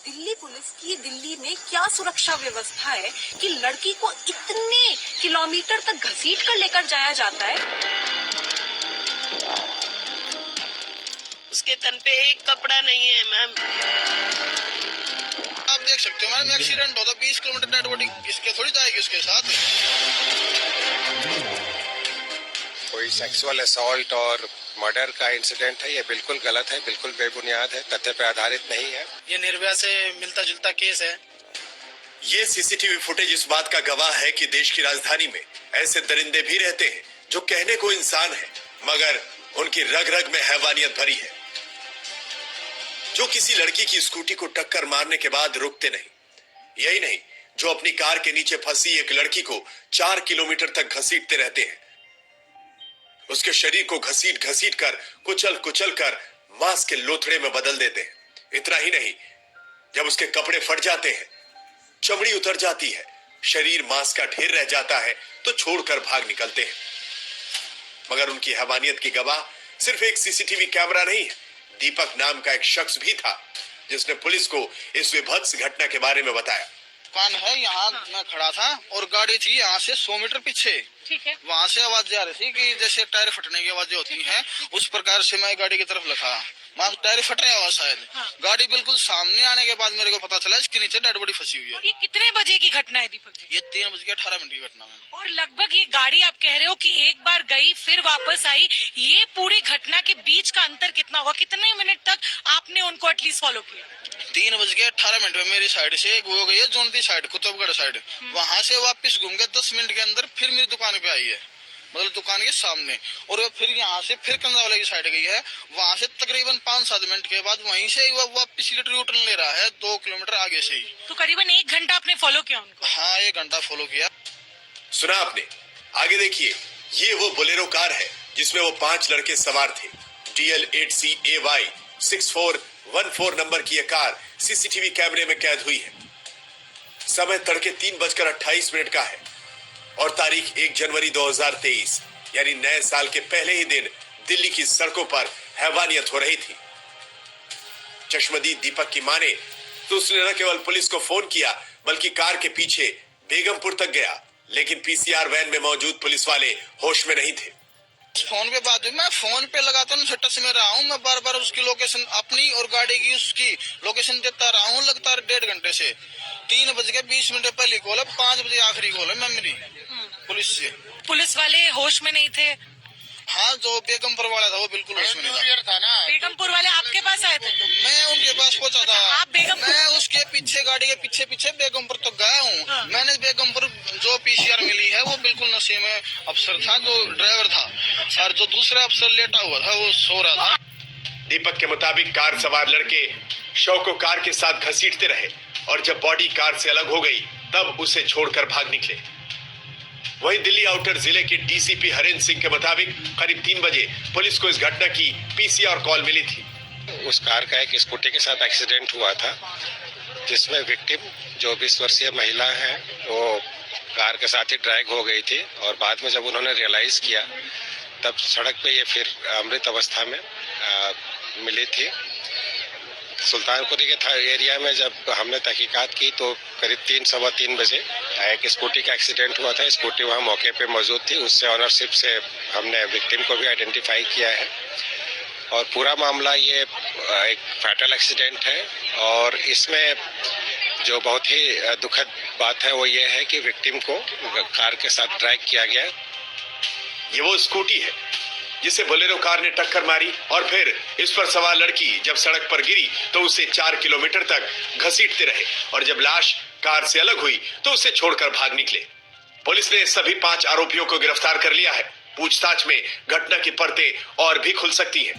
Delhi police की दिल्ली में क्या सुरक्षा व्यवस्था है कि लड़की को इतने किलोमीटर तक घसीट कर लेकर जाया जाता है। उसके तन पे एक कपड़ा नहीं है मैम। आप देख सकते हो मैम, एक्सीडेंट होता 20 किलोमीटर डेड बॉडी किसके थोड़ी जाएगी उसके साथ। कोई सेक्सुअल असॉल्ट और मर्डर का इंसिडेंट है, ये बिल्कुल गलत है, बिल्कुल बेबुनियाद है, तथ्य पे आधारित नहीं है। ये निर्भया से मिलता जुलता केस है। ये सीसीटीवी फुटेज इस बात का गवाह है कि देश की राजधानी में ऐसे दरिंदे भी रहते हैं जो कहने को इंसान है मगर उनकी रग रग में हैवानियत भरी है, जो किसी लड़की की स्कूटी को टक्कर मारने के बाद रुकते नहीं। यही नहीं, जो अपनी कार के नीचे फंसी एक लड़की को 4 किलोमीटर तक घसीटते रहते हैं, उसके शरीर को घसीट घसीट कर कुचल कुचल कर मांस के लोथड़े में बदल देते हैं। इतना ही नहीं, जब उसके कपड़े फट जाते हैं, चमड़ी उतर जाती है, शरीर मांस का ढेर रह जाता है तो छोड़कर भाग निकलते हैं। मगर उनकी हैवानियत की गवाह सिर्फ एक सीसीटीवी कैमरा नहीं है। दीपक नाम का एक शख्स भी था जिसने पुलिस को इस विभत्स घटना के बारे में बताया। दुकान है यहाँ, मैं खड़ा था और गाड़ी थी यहाँ से 100 मीटर पीछे। ठीक है। वहाँ से आवाज आ रही थी कि जैसे टायर फटने की आवाजें होती हैं, उस प्रकार से मैं गाड़ी की तरफ लगा। वहाँ टायर फट रहा हुआ शायद। हाँ। गाड़ी बिल्कुल सामने आने के बाद मेरे को पता चला इसके नीचे डेड बॉडी फंसी हुई है। ये कितने बजे की घटना है दीपक जी? ये 3:18 की घटना है। और लगभग ये गाड़ी आप कह रहे हो कि एक बार गई फिर वापस आई, ये पूरी घटना के बीच का अंतर कितना हुआ? कितने मिनट तक आपने उनको एटलीस्ट फॉलो किया? 3:18 में मेरी साइड से एक हो गई है जोनती साइड, कुतुबगढ़ साइड। वहां से वापस घूम के 10 मिनट के अंदर फिर मेरी दुकान पे आई है, मतलब दुकान के सामने। और वो फिर यहाँ से फिर कंदावले की साइड गई है। वहां से तकरीबन 5-7 मिनट के बाद वहीं से वो वापस यूटर्न ले रहा है 2 किलोमीटर आगे से ही। तो करीबन 1 घंटा आपने फॉलो किया उनको? हाँ, 1 घंटा फॉलो किया। सुना आपने? आगे देखिए, ये वो बोलेरो कार है जिसमें वो 5 लड़के सवार थे। DL8CAY 6414 नंबर की यह कार सीसीटीवी कैमरे में कैद हुई है। समय तड़के 3:28 का है और तारीख 1 जनवरी 2023 यानी नए साल के पहले ही दिन दिल्ली की सड़कों पर हैवानियत हो रही थी। चश्मदीद दीपक की माने तो उसने न केवल पुलिस को फोन किया बल्कि कार के पीछे बेगमपुर तक गया, लेकिन पीसीआर वैन में मौजूद पुलिस वाले होश में नहीं थे। फोन पे बात हुई, मैं फोन पे लगाता हूँ, टच में रहा हूँ। मैं बार बार उसकी लोकेशन अपनी और गाड़ी की उसकी लोकेशन देता रहा हूँ लगातार 1.5 घंटे से। 3:20 पहली कॉल है, 5 बजे आखिरी कॉल है मैं मेरी पुलिस से। पुलिस वाले होश में नहीं थे? हाँ, जो बेगमपुर वाला था वो बिल्कुल होश में नहीं था ना। बेगमपुर वाले आपके पास आए थे? मैं उनके पास पहुंचा था। आप बेगमपुर? मैं उसके पीछे गाड़ी के पीछे पीछे बेगमपुर तक गया हूँ। हाँ। मैंने बेगमपुर जो पीसीआर मिली है वो बिल्कुल नशे में अफसर था, जो ड्राइवर था, और जो दूसरा अफसर लेटा हुआ था वो सो रहा था। दीपक के मुताबिक कार सवार लड़के शव को कार के साथ घसीटते रहे और जब बॉडी कार से अलग हो गई तब उसे छोड़कर भाग निकले। वहीं दिल्ली आउटर जिले के डीसीपी हरेंद्र सिंह के मुताबिक करीब 3 बजे पुलिस को इस घटना की पीसीआर कॉल मिली थी। उस कार का एक स्कूटी के साथ एक्सीडेंट हुआ था जिसमें विक्टिम जो 20 वर्षीय महिला है वो कार के साथ ही ड्रैग हो गई थी और बाद में जब उन्होंने रियलाइज किया तब सड़क पे ये फिर अमृत अवस्था में मिली थी। सुल्तानपुरी के एरिया में जब हमने तहकीकात की तो करीब 3-3:15 बजे एक स्कूटी का एक्सीडेंट हुआ था। स्कूटी वहाँ मौके पे मौजूद थी, उससे ऑनरशिप से हमने विक्टिम को भी आइडेंटिफाई किया है और पूरा मामला ये एक फैटल एक्सीडेंट है। और इसमें जो बहुत ही दुखद बात है वो ये है कि विक्टिम को कार के साथ ड्रैग किया गया। ये वो स्कूटी है जिसे बोलेरो कार ने टक्कर मारी और फिर इस पर सवार लड़की जब सड़क पर गिरी तो उसे 4 किलोमीटर तक घसीटते रहे और जब लाश कार से अलग हुई तो उसे छोड़कर भाग निकले। पुलिस ने सभी 5 आरोपियों को गिरफ्तार कर लिया है। पूछताछ में घटना की परतें और भी खुल सकती हैं।